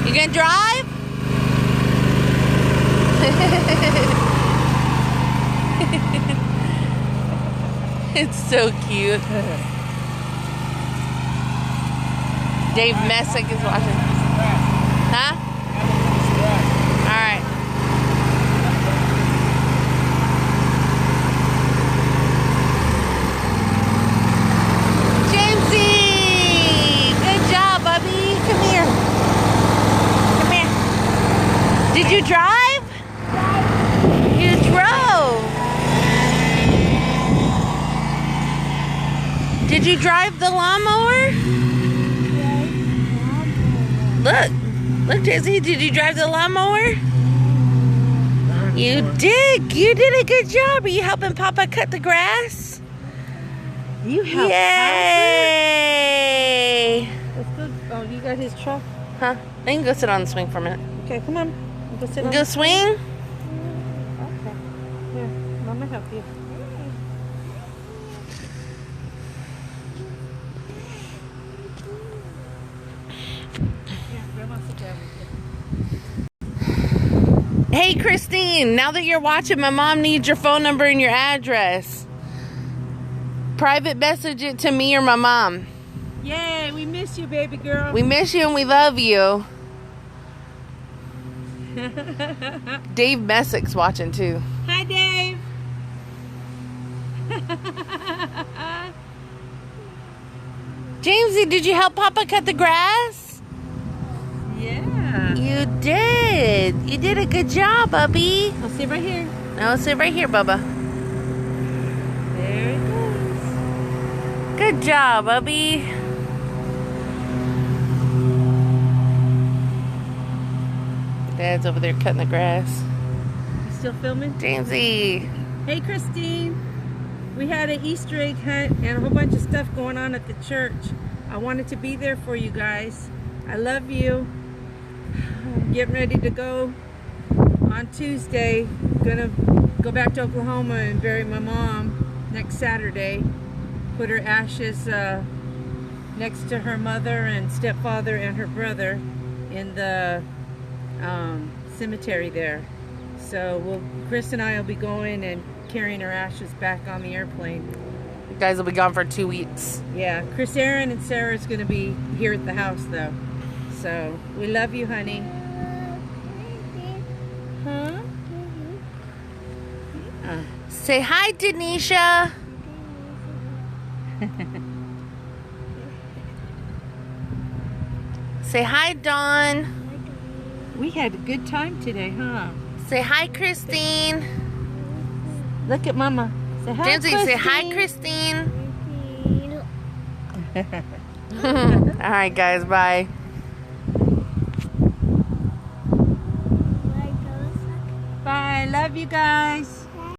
You gonna drive? It's so cute. Dave Messick is watching. Huh? Alright. Jamesy! Good job, Bubby. Come here. Come here. Did you drive? You drove. Did you drive the lawnmower? Look, Jesse, did you drive the lawnmower? You did. You did a good job. Are you helping Papa cut the grass? You helped. Yay! That's good. Oh, you got his truck? Huh? I can go sit on the swing for a minute. Okay, come on. Go sit on Go the swing? Okay. Here, Mama help you. Hey, Christine, now that you're watching, my mom needs your phone number and your address. Private message it to me or my mom. Yay, we miss you, baby girl. We miss you and we love you. Dave Messick's watching too. Hi, Dave. Jamesy, did you help Papa cut the grass? Yeah. You did. You did a good job, Bubby. I'll sit right here. Now sit right here, Bubba. There it goes. Good job, Bubby. Dad's over there cutting the grass. You still filming? Jamesy. Hey, Christine. We had an Easter egg hunt and a whole bunch of stuff going on at the church. I wanted to be there for you guys. I love you. I'm getting ready to go on Tuesday. Gonna go back to Oklahoma and bury my mom next Saturday. Put her ashes next to her mother and stepfather and her brother in the cemetery there. So Chris and I will be going and carrying her ashes back on the airplane. You guys will be gone for 2 weeks. Yeah, Chris, Aaron, and Sarah's going to be here at the house though. So we love you, honey. Huh? Say hi, Denisha. Say hi, Dawn. We had a good time today, huh? Say hi, Christine. Look at Mama. Say hi, Jamesy, say hi, Christine. All right, guys, bye. Bye. Love you guys.